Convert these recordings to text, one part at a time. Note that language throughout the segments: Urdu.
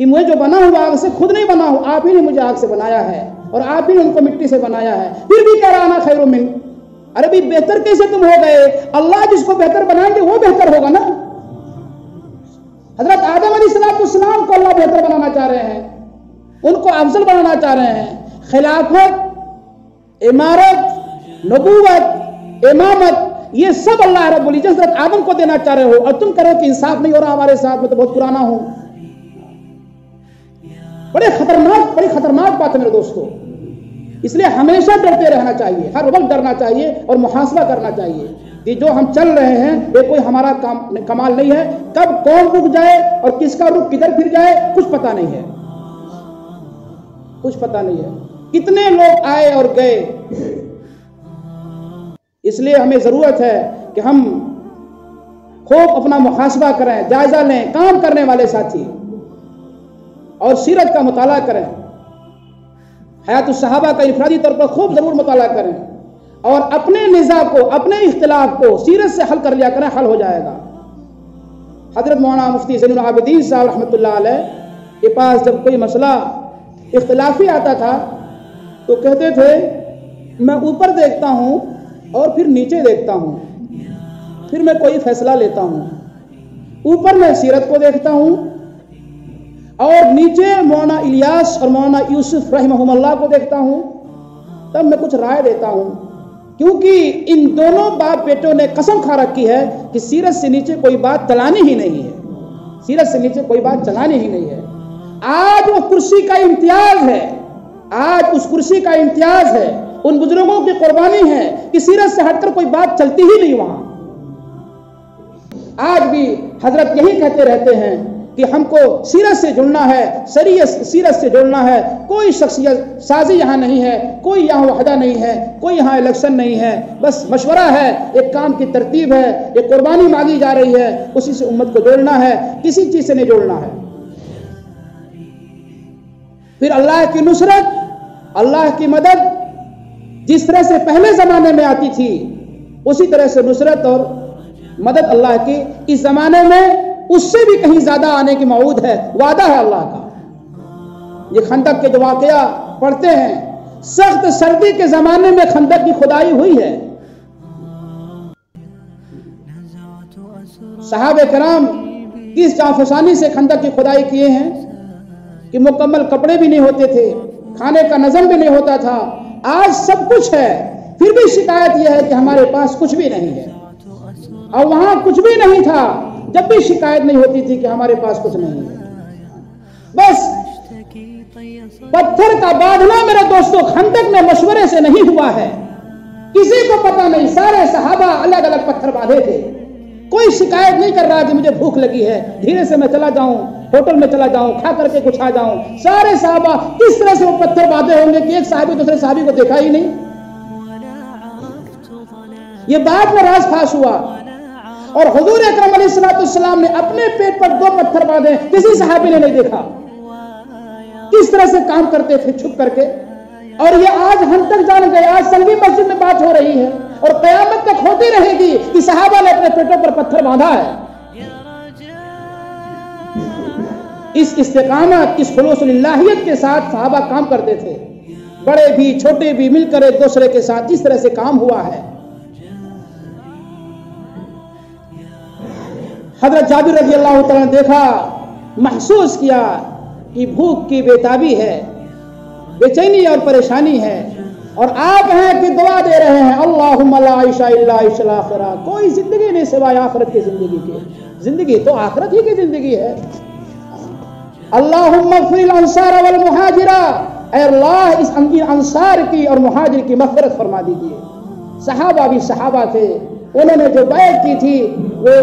کہ مجھے جو بنا ہوا آگ سے خود نہیں بنا ہوں، آپ ہی نے مجھے آگ سے بنایا ہے اور آپ ہی نے ان کو مٹی سے بنایا ہے، پھر بھی کہہ رہا انا خیر من۔ ارے بھی بہتر کیسے تم ہو گئے؟ اللہ جس کو بہتر بنائیں گے وہ بہتر ہوگا نا۔ حضرت آدم علیہ السلام کو اللہ بہتر بنانا چاہ رہے ہیں، ان کو افضل بنانا چاہ رہے ہیں۔ خلافت، امارت، نبوت، امامت، یہ سب اللہ رب العزت حضرت آدم کو دینا چاہ رہے ہو، اور تم کرو کہ انصاف نہیں ہو رہا ہمارے ساتھ، میں تو بہت پرانا ہوں۔ بڑی خطرناک بات ہے میرے دوستو۔ اس لیے ہمیشہ ڈرتے رہنا چاہیے، ہر وقت ڈرنا چاہیے اور محاسبہ کرنا چاہیے کہ جو ہم چل رہے ہیں یہ کوئی ہمارا کمال نہیں ہے، کب کون رک جائے اور کس کا رک کدھر پھر جائے کچھ پتہ نہیں ہے، کچھ پتہ نہیں ہے، کتنے لوگ آئے اور گئے۔ اس لیے ہمیں ضرورت ہے کہ ہم خوب اپنا محاسبہ کریں، جائزہ لیں، کام کرنے والے ساتھی، اور سیرت کا مطالعہ کریں، حیات الصحابہ کا انفرادی طور پر خوب ضرور مطالعہ کریں، اور اپنے نزاع کو، اپنے اختلاف کو سیرت سے حل کر لیا کریں، حل ہو جائے گا۔ حضرت مولانا مفتی زین العابدین صاحب رحمۃ اللہ علیہ کے پاس جب کوئی مسئلہ اختلافی آتا تھا تو کہتے تھے میں اوپر دیکھتا ہوں اور پھر نیچے دیکھتا ہوں، پھر میں کوئی فیصلہ لیتا ہوں۔ اوپر میں سیرت کو دیکھتا ہوں اور نیچے مولانا الیاس اور مولانا یوسف رحمہم اللہ کو دیکھتا ہوں، تب میں کچھ رائے دیتا ہوں، کیونکہ ان دونوں باپ بیٹوں نے قسم کھا رکھی ہے کہ سیرت سے نیچے کوئی بات چلانی ہی نہیں ہے، سیرت سے نیچے کوئی بات چلانی ہی نہیں ہے۔ آج وہ کرسی کا امتیاز ہے، آج اس کرسی کا امتیاز ہے، ان بزرگوں کی قربانی ہے کہ سیرت سے ہٹ کر کوئی بات چلتی ہی نہیں وہاں۔ آج بھی حضرت یہی کہتے رہتے ہیں کہ ہم کو سیرت سے جڑنا ہے، سیرت سے جڑنا ہے، کوئی شخصیت سازی یہاں نہیں ہے، کوئی یہاں وحدہ نہیں ہے، کوئی یہاں الیکشن نہیں ہے، بس مشورہ ہے، ایک کام کی ترتیب ہے، ایک قربانی مانگی جا رہی ہے، اسی سے امت کو جوڑنا ہے، کسی چیز سے نہیں جوڑنا ہے۔ پھر اللہ کی نصرت، اللہ کی مدد جس طرح سے پہلے زمانے میں آتی تھی، اسی طرح سے نصرت اور مدد اللہ کی اس زمانے میں اس سے بھی کہیں زیادہ آنے کی موعود ہے، وعدہ ہے اللہ کا۔ یہ خندق کے جو واقعہ پڑھتے ہیں، سخت سردی کے زمانے میں خندق کی کھدائی ہوئی ہے، صحابہ کرام کس جانفشانی سے خندق کی کھدائی کیے ہیں کہ مکمل کپڑے بھی نہیں ہوتے تھے، کھانے کا نظم بھی نہیں ہوتا تھا۔ آج سب کچھ ہے، پھر بھی شکایت یہ ہے کہ ہمارے پاس کچھ بھی نہیں ہے، اور وہاں کچھ بھی نہیں تھا جب بھی شکایت نہیں ہوتی تھی کہ ہمارے پاس کچھ نہیں ہے۔ بس پتھر کا باندھنا میرے دوستوں خندق میں مشورے سے نہیں ہوا ہے، کسی کو پتا نہیں، سارے صحابہ الگ الگ پتھر باندھے تھے، کوئی شکایت نہیں کر رہا کہ مجھے بھوک لگی ہے، دھیرے سے میں چلا جاؤں، ہوٹل میں چلا جاؤں، کھا کر کے کچھ آ جاؤں۔ سارے صحابہ کس طرح سے وہ پتھر باندھے ہوں گے کہ ایک صحابی دوسرے صحابی کو دیکھا ہی نہیں۔ یہ بعد میں راز پھاش ہوا، اور حضور اکرم علیہ السلام نے اپنے پیٹ پر 2 پتھر باندھے، کسی صحابی نے نہیں دیکھا، کس طرح سے کام کرتے تھے چھپ کر کے۔ اور یہ آج ہم تک جان گئے، آج سنگی مسجد میں بات ہو رہی ہے اور قیامت تک ہوتی رہے گی کہ صحابہ نے اپنے پیٹوں پر پتھر باندھا ہے۔ اس استقامت، اس خلوص اللہیت کے ساتھ صحابہ کام کرتے تھے، بڑے بھی چھوٹے بھی مل کر ایک دوسرے کے ساتھ جس طرح سے کام ہوا ہے۔ حضرت جابر رضی اللہ تعالیٰ نے دیکھا، محسوس کیا کہ بھوک کی بےتابی ہے، بے چینی اور پریشانی ہے، اور آپ ہیں کہ دعا دے رہے ہیں اللہم لا عیش الا عیش الاخرہ، کوئی زندگی نہیں سوائے آخرت کی زندگی کی، زندگی تو آخرت ہی کی زندگی ہے۔ اللہم اغفر الانصار والمہاجرہ، اے اللہ اس انصار کی اور مہاجر کی مغفرت فرما دیجئے۔ صحابہ بھی صحابہ تھے، انہوں نے جو بیعت کی تھی وہ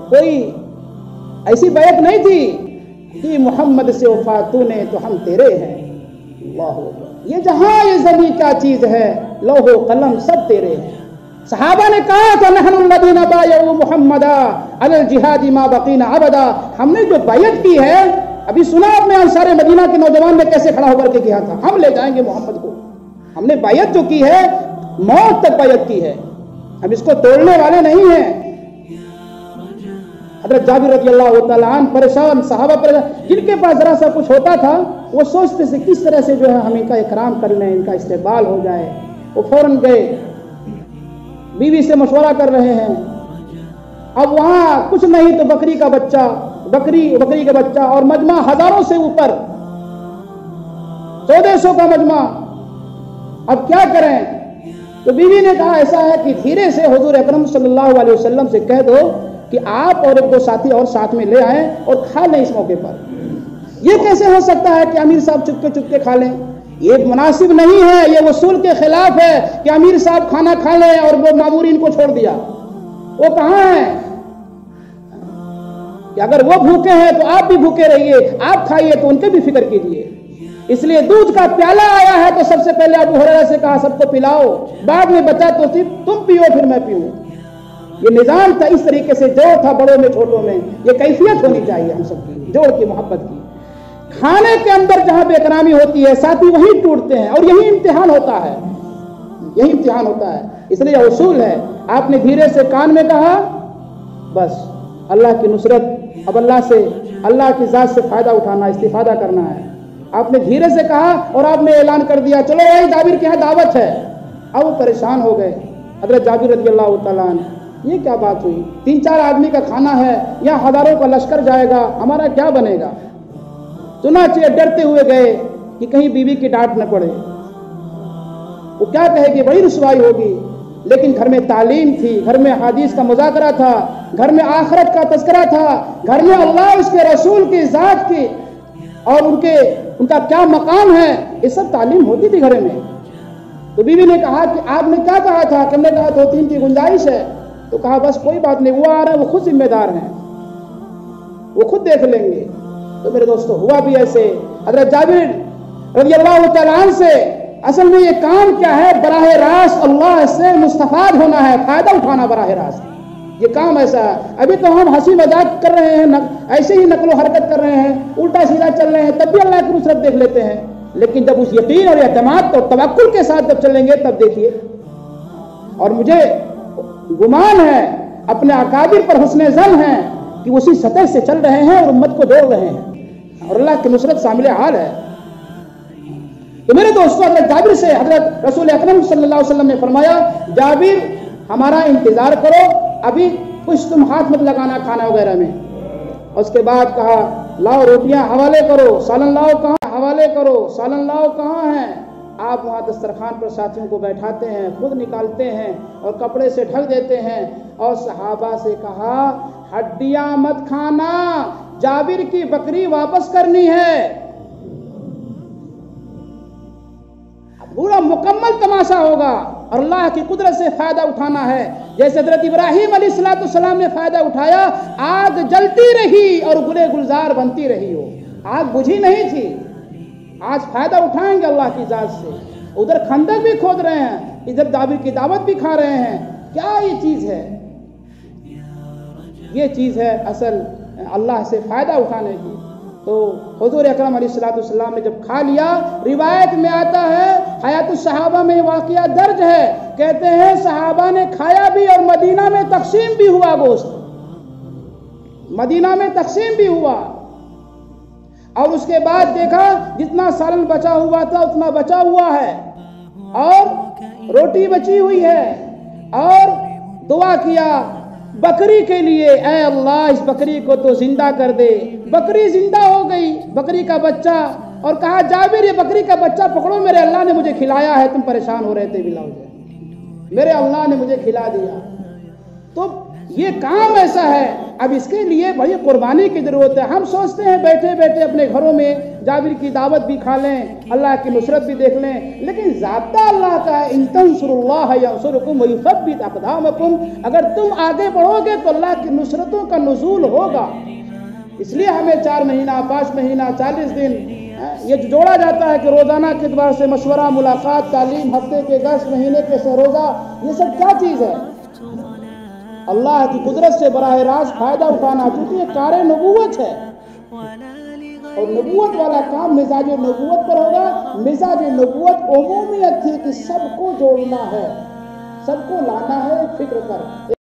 کوئی ایسی بیعت نہیں تھی کہ محمد سے وفاتوں نے تو ہم تیرے ہیں، اللہ اکبر، یہ جہاں یہ زمین کیا چیز ہے، لوح و قلم سب تیرے ہیں۔ صحابہ نے کہا تھا نحن الذین بایعوا محمدا علی الجہاد ما بقینا ابدا، ہم نے جو بیعت کی ہے، ابھی سنا آپ نے انصار مدینہ کے نوجوان نے کیسے کھڑا ہو کر کے کیا تھا، ہم لے جائیں گے محمد کو، ہم نے بیعت جو کی ہے موت تک بیعت کی ہے، ہم اس کو توڑنے والے نہیں ہیں۔ حضرت جابر رضی اللہ تعالیٰ عنہ پریشان، صحابہ پریشان، جن کے پاس ذرا سا کچھ ہوتا تھا وہ سوچتے تھے کس طرح سے جو ہے ہم ان کا اکرام کر لیں، ان کا استقبال ہو جائے۔ وہ فوراً گئے، بیوی سے مشورہ کر رہے ہیں۔ اب وہاں کچھ نہیں تو بکری کا بچہ اور مجمع ہزاروں سے اوپر، 1400 کا مجمع، اب کیا کریں؟ تو بیوی نے کہا ایسا ہے کہ دھیرے سے حضور اکرم صلی اللہ علیہ وسلم سے کہہ دو کہ آپ اور ایک دو ساتھی اور ساتھ میں لے آئیں اور کھا لیں اس موقع پر۔ یہ کیسے ہو سکتا ہے کہ امیر صاحب چپ کے کھا لیں؟ یہ مناسب نہیں ہے، یہ اصول کے خلاف ہے کہ امیر صاحب کھانا کھا لیں اور وہ مامورین کو چھوڑ دیا۔ وہ کہاں ہیں کہ اگر وہ بھوکے ہیں تو آپ بھی بھوکے رہیے، آپ کھائیے تو ان کے بھی فکر کیجیے۔ اس لیے دودھ کا پیالہ آیا ہے تو سب سے پہلے ابو ہریرہ سے کہا سب کو پلاؤ، بعد میں بچا تو صرف تم پیو پھر میں پیوں۔ یہ نظام تھا، اس طریقے سے جوڑ تھا بڑوں میں چھوٹوں میں، یہ کیفیت ہونی چاہیے ہم سب کی، جوڑ کی، محبت کی۔ کھانے کے اندر جہاں بے احترامی ہوتی ہے ساتھی وہیں ٹوٹتے ہیں، اور یہی امتحان ہوتا ہے، یہی امتحان ہوتا ہے۔ اس لیے اصول ہے، آپ نے دھیرے سے کان میں کہا، بس اللہ کی نصرت، اب اللہ کی ذات سے فائدہ اٹھانا، استفادہ کرنا ہے۔ آپ نے دھیرے سے کہا اور آپ نے اعلان کر دیا چلو بھائی جابر کے یہاں دعوت ہے۔ اب وہ پریشان ہو گئے، حضرت جابر رضی اللہ تعالیٰ عنہ، یہ کیا بات ہوئی؟ 3-4 آدمی کا کھانا ہے یا ہزاروں کا لشکر جائے گا، ہمارا کیا بنے گا؟ چنانچہ ڈرتے ہوئے گئے کہ کہیں بیوی کی ڈانٹ نہ پڑے، وہ کیا کہے گی، بڑی رسوائی ہوگی۔ لیکن گھر میں تعلیم تھی، گھر میں حدیث کا مذاکرہ تھا، گھر میں آخرت کا تذکرہ تھا، گھر میں اللہ اس کے رسول کی ذات کی اور ان کا کیا مقام ہے، یہ سب تعلیم ہوتی تھی گھر میں۔ تو بیوی نے کہا کہ آپ نے کیا کہا تھا؟ کہ ہم نے کہا 2-3 کی گنجائش ہے۔ تو کہا بس کوئی بات نہیں، وہ آ رہا ہے، وہ خود ذمہ دار ہیں، وہ خود دیکھ لیں گے۔ تو میرے دوستو ہوا بھی ایسے، حضرت جابر رضی اللہ تعالیٰ عنہ سے اصل میں یہ کام کیا ہے؟ براہ راست اللہ سے مستفاد ہونا ہے، فائدہ اٹھانا براہ راست، یہ کام ایسا ہے۔ ابھی تو ہم ہنسی مذاق کر رہے ہیں، ایسے ہی نقل و حرکت کر رہے ہیں، الٹا سیدھا چل رہے ہیں، تب بھی اللہ کی نصرت دیکھ لیتے ہیں۔ لیکن جب اس یقین اور اعتماد اور توکل کے ساتھ جب چلیں گے تب دیکھیے۔ اور مجھے گمان ہے، اپنے اکابر پر حسن ظن ہے کہ اسی سطح سے چل رہے ہیں اور امت کو جوڑ رہے ہیں، اور اللہ کی نصرت شامل حال ہے۔ تو میرے دوستو حضرت جابر سے حضرت رسول اکرم صلی اللہ علیہ وسلم نے فرمایا جابر ہمارا انتظار کرو، ابھی کچھ تم ہاتھ مت لگانا کھانا وغیرہ میں۔ اور اس کے بعد کہا لاؤ روٹیاں حوالے کرو، سالن لاؤ کہاں، حوالے کرو، سالن لاؤ کہاں ہیں؟ آپ وہاں دسترخوان پر ساتھیوں کو بیٹھاتے ہیں، خود نکالتے ہیں اور کپڑے سے ڈھک دیتے ہیں، اور صحابہ سے کہا ہڈیاں مت کھانا، جابر کی بکری واپس کرنی ہے۔ پورا مکمل تماشا ہوگا اور اللہ کی قدرت سے فائدہ اٹھانا ہے۔ جیسے حضرت ابراہیم علیہ السلام نے فائدہ اٹھایا، آگ جلتی رہی اور گلے گلزار بنتی رہی، ہو آگ بجھی نہیں تھی۔ آج فائدہ اٹھائیں گے اللہ کی ذات سے، ادھر خندق بھی کھود رہے ہیں، ادھر جابر کی دعوت بھی کھا رہے ہیں۔ کیا یہ چیز ہے؟ یہ چیز ہے اصل اللہ سے فائدہ اٹھانے کی۔ تو حضور اکرم علیہ السلام نے جب کھا لیا، روایت میں آتا ہے، حیات الصحابہ میں واقعہ درج ہے، کہتے ہیں صحابہ نے کھایا بھی اور مدینہ میں تقسیم بھی ہوا، گوشت مدینہ میں تقسیم بھی ہوا، اور اس کے بعد دیکھا جتنا سالن بچا ہوا تھا اتنا بچا ہوا ہے اور روٹی بچی ہوئی ہے، اور دعا کیا بکری کے لیے، اے اللہ اس بکری کو تو زندہ کر دے۔ بکری زندہ ہو گئی، بکری کا بچہ، اور کہا جابر یہ بکری کا بچہ پکڑو، میرے اللہ نے مجھے کھلایا ہے، تم پریشان ہو رہے تھے بلا وجہ، میرے اللہ نے مجھے کھلا دیا۔ تو یہ کام ایسا ہے، اب اس کے لیے بھائی قربانی کی ضرورت ہے۔ ہم سوچتے ہیں بیٹھے بیٹھے اپنے گھروں میں جابر کی دعوت بھی کھا لیں، اللہ کی نصرت بھی دیکھ لیں، لیکن ضابطہ اللہ کا ہے ان تنصروا اللہ ینصرکم ویثبت اقدامکم، اگر تم آگے بڑھو گے تو اللہ کی نصرتوں کا نزول ہوگا۔ اس لیے ہمیں 4 مہینہ 5 مہینہ 40 دن یہ جوڑا جاتا ہے کہ روزانہ کے اعتبار سے مشورہ، ملاقات، تعلیم، ہفتے کے 10 مہینے کے روزہ، یہ سب کیا چیز ہے؟ اللہ کی قدرت سے براہ راست فائدہ اٹھانا، چونکہ یہ کار نبوت ہے، اور نبوت والا کام مزاج نبوت پر ہوگا۔ مزاج نبوت عمومیت تھی کہ سب کو جوڑنا ہے، سب کو لانا ہے فکر پر۔